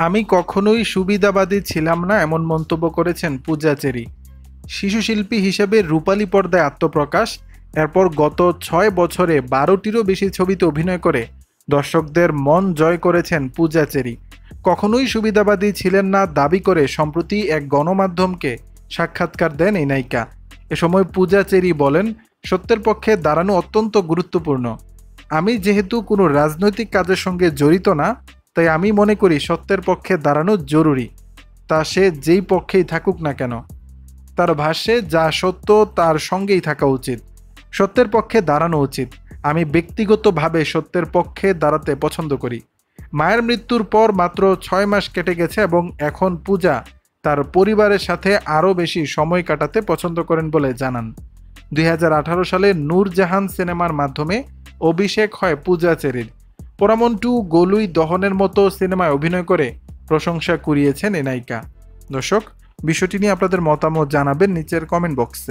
আমি কখনোই সুবিধাবাদী ছিলাম না এমন মন্তব্য করেছেন পূজা চেরি। শিশুশিল্পী হিসেবে রূপালী পর্দায় আত্মপ্রকাশ, এরপর গত 6 বছরে 12টিরও বেশি ছবিতে অভিনয় করে দর্শকদের মন জয় করেছেন পূজা চেরি। কখনোই সুবিধাবাদী ছিলেন না দাবি করে সম্প্রতি এক গণমাধ্যমকে সাক্ষাৎকার দেন এই নায়িকা। এ সময় পূজা চেরি বলেন, সত্যের পক্ষে দাঁড়ানো অত্যন্ত গুরুত্বপূর্ণ। আমি যেহেতু কোনো রাজনৈতিক কাজের সঙ্গে জড়িত না, তাই আমি মনে করি সত্যের পক্ষে দাঁড়ানো জরুরি, তা সে যেই পক্ষেই থাকুক না কেন। তার ভাষ্যে, যা সত্য তার সঙ্গেই থাকা উচিত, সত্যের পক্ষে দাঁড়ানো উচিত। আমি ব্যক্তিগতভাবে সত্যের পক্ষে দাঁড়াতে পছন্দ করি। মায়ের মৃত্যুর পর মাত্র 6 মাস কেটে গেছে এবং এখন পূজা তার পরিবারের সাথে আরও বেশি সময় কাটাতে পছন্দ করেন বলে জানান। 2018 সালে নূরজাহান সিনেমার মাধ্যমে অভিষেক হয় পূজা চেরির। পোড়ামন টু, গলুই দহনের মতো সিনেমায় অভিনয় করে প্রশংসা কুড়িয়েছেন এ নায়িকা। দর্শক, বিষয়টি নিয়ে আপনাদের মতামত জানাবেন নিচের কমেন্ট বক্সে।